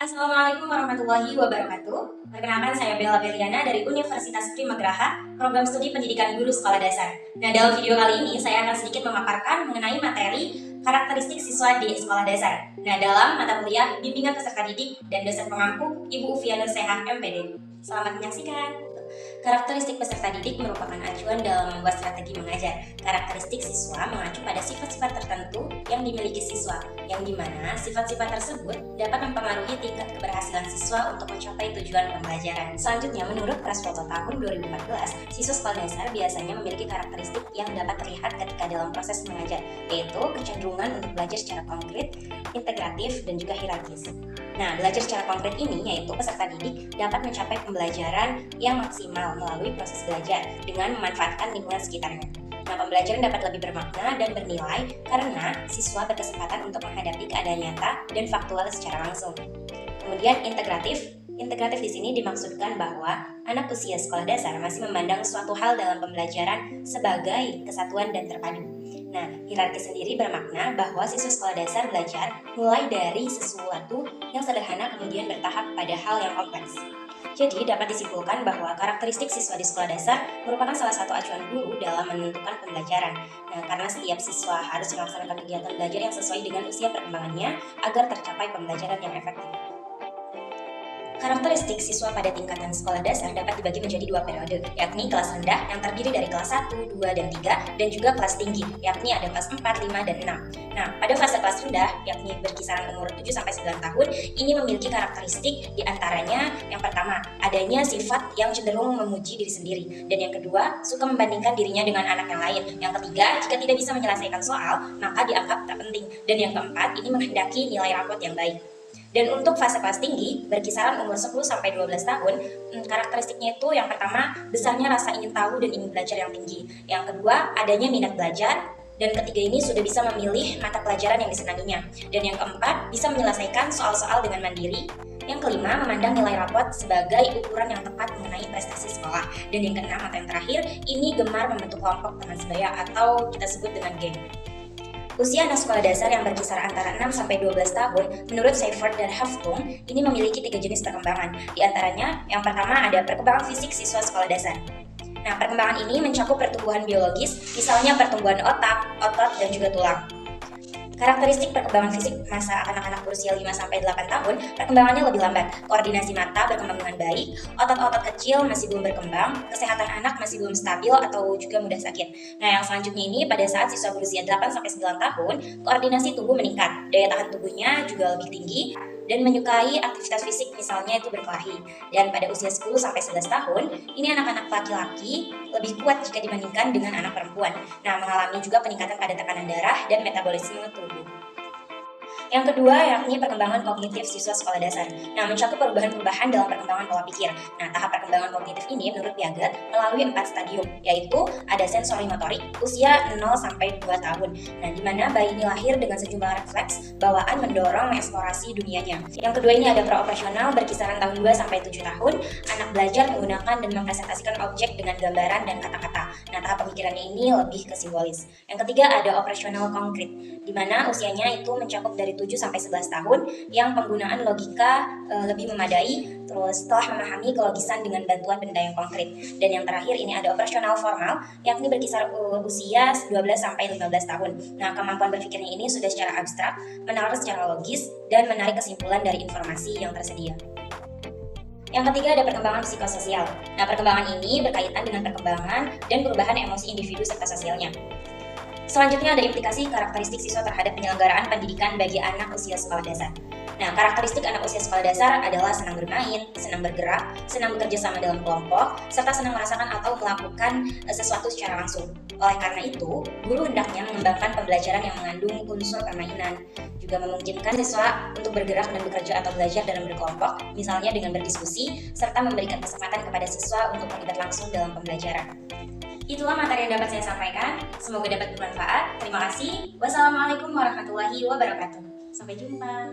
Assalamualaikum warahmatullahi wabarakatuh. Perkenalkan, saya Bella Beliana dari Universitas Primagraha, program studi pendidikan guru sekolah dasar. Nah, dalam video kali ini saya akan sedikit memaparkan mengenai materi karakteristik siswa di sekolah dasar. Nah, dalam mata kuliah bimbingan peserta didik dan dosen pengampu Ibu Ufia Nursehah MPD. Selamat menyaksikan. Karakteristik peserta didik merupakan acuan dalam membuat strategi mengajar. Karakteristik siswa mengacu pada sifat-sifat tertentu yang dimiliki siswa, yang dimana sifat-sifat tersebut dapat mempengaruhi tingkat keberhasilan siswa untuk mencapai tujuan pembelajaran. Selanjutnya, menurut Prasfoto tahun 2014, siswa sekolah dasar biasanya memiliki karakteristik yang dapat terlihat ketika dalam proses mengajar, yaitu kecenderungan untuk belajar secara konkret, integratif, dan juga hierarkis. Nah, belajar secara konkret ini yaitu peserta didik dapat mencapai pembelajaran yang maksimal melalui proses belajar dengan memanfaatkan lingkungan sekitarnya. Nah, pembelajaran dapat lebih bermakna dan bernilai karena siswa berkesempatan untuk menghadapi keadaan nyata dan faktual secara langsung. Kemudian integratif. Integratif di sini dimaksudkan bahwa anak usia sekolah dasar masih memandang suatu hal dalam pembelajaran sebagai kesatuan dan terpadu. Nah, hierarki sendiri bermakna bahwa siswa sekolah dasar belajar mulai dari sesuatu yang sederhana kemudian bertahap pada hal yang kompleks. Jadi, dapat disimpulkan bahwa karakteristik siswa di sekolah dasar merupakan salah satu acuan guru dalam menentukan pembelajaran. Nah, karena setiap siswa harus melaksanakan kegiatan belajar yang sesuai dengan usia perkembangannya agar tercapai pembelajaran yang efektif. Karakteristik siswa pada tingkatan sekolah dasar dapat dibagi menjadi dua periode, yakni kelas rendah yang terdiri dari kelas 1, 2, dan 3, dan juga kelas tinggi, yakni ada kelas 4, 5, dan 6. Nah, pada fase kelas rendah, yakni berkisaran umur 7-9 tahun, ini memiliki karakteristik diantaranya yang pertama, adanya sifat yang cenderung memuji diri sendiri, dan yang kedua, suka membandingkan dirinya dengan anak yang lain. Yang ketiga, jika tidak bisa menyelesaikan soal, maka dianggap tak penting. Dan yang keempat, ini menghendaki nilai rapot yang baik. Dan untuk fase kelas tinggi, berkisaran umur 10-12 tahun, karakteristiknya itu yang pertama, besarnya rasa ingin tahu dan ingin belajar yang tinggi. Yang kedua, adanya minat belajar. Dan ketiga ini sudah bisa memilih mata pelajaran yang disenanginya. Dan yang keempat, bisa menyelesaikan soal-soal dengan mandiri. Yang kelima, memandang nilai rapot sebagai ukuran yang tepat mengenai prestasi sekolah. Dan yang keenam atau yang terakhir, ini gemar membentuk kelompok teman sebaya atau kita sebut dengan geng. Usia anak sekolah dasar yang berkisar antara 6-12 tahun, menurut Seifert dan Haftung, ini memiliki 3 jenis perkembangan. Di antaranya, yang pertama ada perkembangan fisik siswa sekolah dasar. Nah, perkembangan ini mencakup pertumbuhan biologis, misalnya pertumbuhan otak, otot, dan juga tulang. Karakteristik perkembangan fisik masa anak-anak berusia 5-8 tahun, perkembangannya lebih lambat. Koordinasi mata berkembang dengan baik, otot-otot kecil masih belum berkembang, kesehatan anak masih belum stabil atau juga mudah sakit. Nah, yang selanjutnya ini pada saat siswa berusia 8-9 tahun, koordinasi tubuh meningkat, daya tahan tubuhnya juga lebih tinggi, dan menyukai aktivitas fisik misalnya itu berkelahi. Dan pada usia 10-11 tahun, ini anak-anak laki-laki lebih kuat jika dibandingkan dengan anak perempuan. Nah, mengalami juga peningkatan pada tekanan darah dan metabolisme tubuh. Yang kedua, yakni perkembangan kognitif siswa sekolah dasar. Nah, mencakup perubahan-perubahan dalam perkembangan pola pikir. Nah, tahap perkembangan kognitif ini menurut Piaget melalui 4 stadium, yaitu ada sensori motorik, usia 0-2 tahun. Nah, di mana bayi ini lahir dengan sejumlah refleks, bawaan mendorong mengeksplorasi dunianya. Yang kedua ini ada praoperasional berkisaran tahun 2-7 tahun, anak belajar menggunakan dan mempresentasikan objek dengan gambaran dan kata-kata. Nah, tahap pemikirannya ini lebih ke simbolis. Yang ketiga ada operasional konkret, di mana usianya itu mencakup dari 7-11 tahun yang penggunaan logika lebih memadai, terus telah memahami kelogisan dengan bantuan benda yang konkret. Dan yang terakhir ini ada operasional formal, yakni berkisar usia 12-15 tahun. Nah, kemampuan berpikirnya ini sudah secara abstrak, menalar secara logis, dan menarik kesimpulan dari informasi yang tersedia. Yang ketiga ada perkembangan psikososial. Nah, perkembangan ini berkaitan dengan perkembangan dan perubahan emosi individu serta sosialnya. Selanjutnya ada implikasi karakteristik siswa terhadap penyelenggaraan pendidikan bagi anak usia sekolah dasar. Nah, karakteristik anak usia sekolah dasar adalah senang bermain, senang bergerak, senang bekerja sama dalam kelompok, serta senang merasakan atau melakukan sesuatu secara langsung. Oleh karena itu, guru hendaknya mengembangkan pembelajaran yang mengandung unsur permainan, juga memungkinkan siswa untuk bergerak dan bekerja atau belajar dalam berkelompok, misalnya dengan berdiskusi, serta memberikan kesempatan kepada siswa untuk terlibat langsung dalam pembelajaran. Itulah materi yang dapat saya sampaikan. Semoga dapat bermanfaat. Terima kasih. Wassalamualaikum warahmatullahi wabarakatuh. Sampai jumpa.